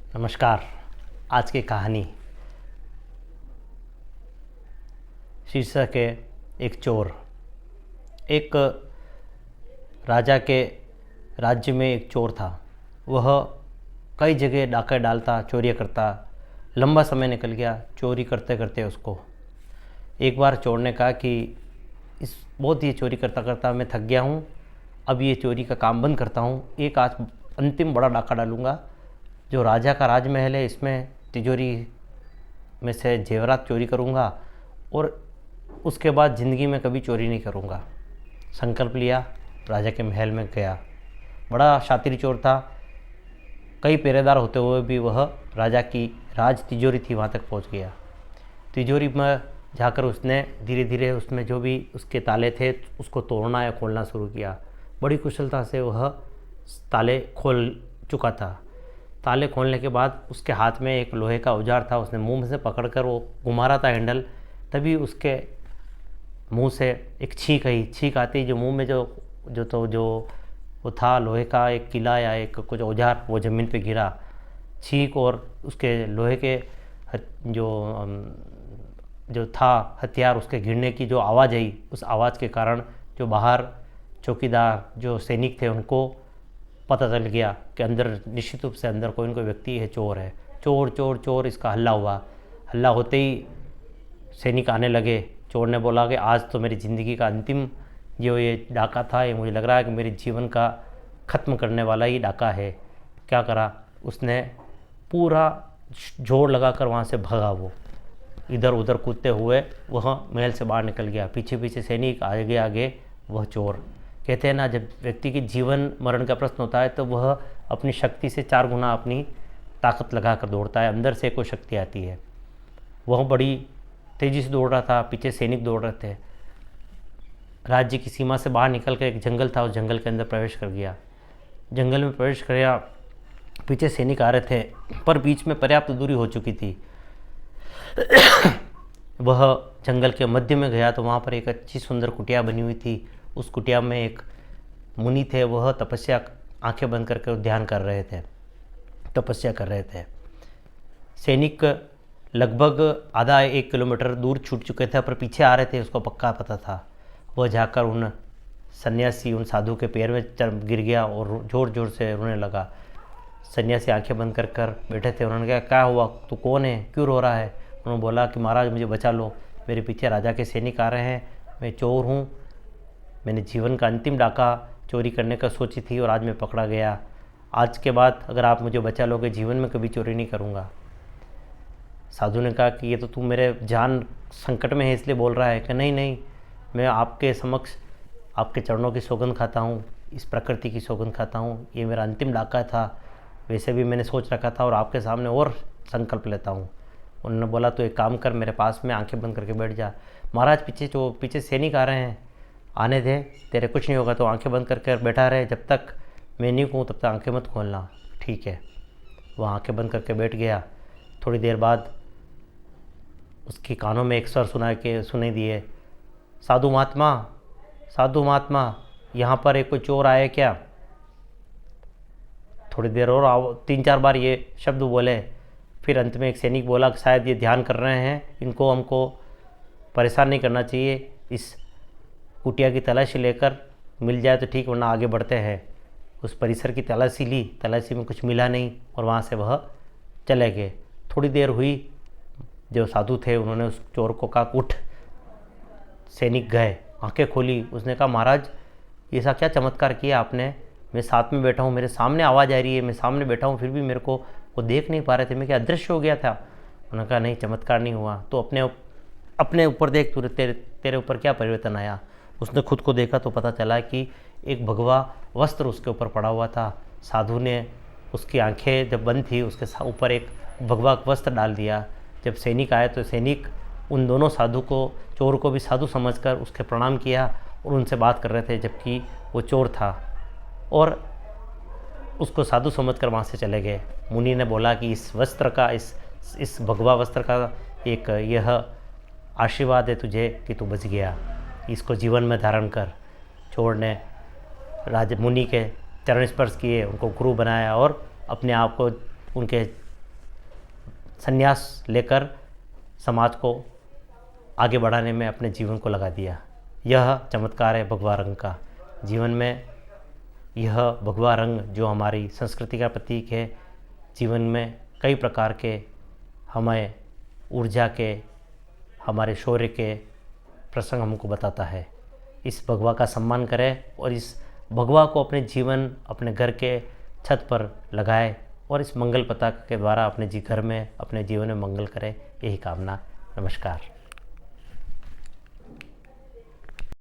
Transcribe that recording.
नमस्कार। आज की कहानी शीर्षक है एक चोर। एक राजा के राज्य में एक चोर था। वह कई जगह डाका डालता, चोरियाँ करता। लंबा समय निकल गया चोरी करते करते उसको। एक बार चोर ने कहा कि इस बहुत ही चोरी करता करता मैं थक गया हूँ, अब ये चोरी का काम बंद करता हूँ। एक आज अंतिम बड़ा डाका डालूँगा। जो राजा का राजमहल है इसमें तिजोरी में से जेवरात चोरी करूँगा और उसके बाद ज़िंदगी में कभी चोरी नहीं करूँगा। संकल्प लिया, राजा के महल में गया। बड़ा शातिर चोर था। कई पहरेदार होते हुए भी वह राजा की राज तिजोरी थी वहाँ तक पहुँच गया। तिजोरी में जाकर उसने धीरे धीरे उसमें जो भी उसके ताले थे उसको तोड़ना या खोलना शुरू किया। बड़ी कुशलता से वह ताले खोल चुका था। ताले खोलने के बाद उसके हाथ में एक लोहे का औजार था। उसने मुंह से पकड़कर वो घुमा रहा था हैंडल, तभी उसके मुंह से एक छींक आती। जो मुंह में जो वो था लोहे का एक किला या एक कुछ औजार, वो ज़मीन पे गिरा। छींक और उसके लोहे के जो था हथियार, उसके गिरने की जो आवाज़ आई, उस आवाज़ के कारण जो बाहर चौकीदार जो सैनिक थे उनको पता चल गया कि अंदर निश्चित रूप से अंदर कोई न कोई व्यक्ति है, चोर है। चोर चोर चोर इसका हल्ला हुआ। हल्ला होते ही सैनिक आने लगे। चोर ने बोला कि आज तो मेरी ज़िंदगी का अंतिम जो ये डाका था, ये मुझे लग रहा है कि मेरे जीवन का ख़त्म करने वाला ही डाका है। क्या करा उसने, पूरा जोर लगाकर वहाँ से भगा। वो इधर उधर कूदते हुए वह महल से बाहर निकल गया। पीछे पीछे सैनिक, आगे आगे वह चोर। कहते हैं ना, जब व्यक्ति की जीवन मरण का प्रश्न होता है तो वह अपनी शक्ति से 4 गुना अपनी ताकत लगाकर दौड़ता है। अंदर से कोई शक्ति आती है। वह बड़ी तेज़ी से दौड़ रहा था, पीछे सैनिक दौड़ रहे थे। राज्य की सीमा से बाहर निकल कर एक जंगल था, उस जंगल के अंदर प्रवेश कर गया। जंगल में प्रवेश किया, पीछे सैनिक आ रहे थे पर बीच में पर्याप्त दूरी हो चुकी थी। वह जंगल के मध्य में गया तो वहाँ पर एक अच्छी सुंदर कुटिया बनी हुई थी। उस कुटिया में एक मुनि थे। वह तपस्या, आंखें बंद करके ध्यान कर रहे थे, तपस्या कर रहे थे। सैनिक लगभग आधा 1 किलोमीटर दूर छूट चुके थे पर पीछे आ रहे थे, उसको पक्का पता था। वह जाकर उन सन्यासी, उन साधु के पैर में गिर गया और ज़ोर ज़ोर से रोने लगा। सन्यासी आंखें बंद कर कर बैठे थे। उन्होंने कहा, क्या हुआ, तू कौन है, क्यों रो रहा है? उन्होंने बोला कि महाराज मुझे बचा लो, मेरे पीछे राजा के सैनिक आ रहे हैं, मैं चोर हूँ, मैंने जीवन का अंतिम डाका चोरी करने का सोची थी और आज मैं पकड़ा गया। आज के बाद अगर आप मुझे बचा लोगे, जीवन में कभी चोरी नहीं करूँगा। साधु ने कहा कि ये तो तू मेरे जान संकट में है इसलिए बोल रहा है। कि नहीं नहीं, मैं आपके समक्ष आपके चरणों की सौगंध खाता हूँ, इस प्रकृति की सौगंध खाता हूँ, ये मेरा अंतिम डाका था। वैसे भी मैंने सोच रखा था और आपके सामने और संकल्प लेता हूँ। उन्होंने बोला तो एक काम कर, मेरे पास में आंखें बंद करके बैठ जा। महाराज पीछे सैनिक आ रहे हैं, आने दे, तेरे कुछ नहीं होगा। तो आंखें बंद करके बैठा रहे, जब तक मैं नहीं कहूँ तब तक आंखें मत खोलना, ठीक है। वह आंखें बंद करके बैठ गया। थोड़ी देर बाद उसके कानों में एक स्वर सुनाई दिए, साधु महात्मा, साधु महात्मा, यहाँ पर एक कोई चोर आया क्या? थोड़ी देर और 3-4 बार ये शब्द बोले। फिर अंत में एक सैनिक बोला कि शायद ये ध्यान कर रहे हैं, इनको हमको परेशान नहीं करना चाहिए। इस कुटिया की तलाशी लेकर मिल जाए तो ठीक, वरना आगे बढ़ते हैं। उस परिसर की तलाशी ली, तलाशी में कुछ मिला नहीं और वहाँ से वह चले गए। थोड़ी देर हुई, जो साधु थे उन्होंने उस चोर को कहा, उठ। सैनिक गए, आंखें खोली। उसने कहा, महाराज ये ऐसा क्या चमत्कार किया आपने? मैं साथ में बैठा हूँ, मेरे सामने आवाज़ आ रही है, मैं सामने बैठा हूँ, फिर भी मेरे को वो देख नहीं पा रहे थे, मैं क्या अदृश्य हो गया था? उन्होंने कहा, नहीं, चमत्कार नहीं हुआ, तो अपने ऊपर देख, तेरे ऊपर क्या परिवर्तन आया? उसने खुद को देखा तो पता चला कि एक भगवा वस्त्र उसके ऊपर पड़ा हुआ था। साधु ने उसकी आंखें जब बंद थी, उसके ऊपर एक भगवा वस्त्र डाल दिया। जब सैनिक आए तो सैनिक उन दोनों साधु को, चोर को भी साधु समझकर उसके प्रणाम किया और उनसे बात कर रहे थे, जबकि वो चोर था, और उसको साधु समझकर वहाँ से चले गए। मुनि ने बोला कि इस वस्त्र का, इस भगवा वस्त्र का एक यह आशीर्वाद है तुझे कि तू बच गया, इसको जीवन में धारण कर। चोर ने मुनि के चरण स्पर्श किए, उनको गुरु बनाया और अपने आप को उनके संन्यास लेकर समाज को आगे बढ़ाने में अपने जीवन को लगा दिया। यह चमत्कार है भगवा रंग का। जीवन में यह भगवा रंग जो हमारी संस्कृति का प्रतीक है, जीवन में कई प्रकार के हमें ऊर्जा के, हमारे शौर्य के प्रसंग हमको बताता है। इस भगवा का सम्मान करें और इस भगवा को अपने जीवन, अपने घर के छत पर लगाएं और इस मंगल पताका के द्वारा अपने घर में, अपने जीवन में मंगल करें। यही कामना। नमस्कार।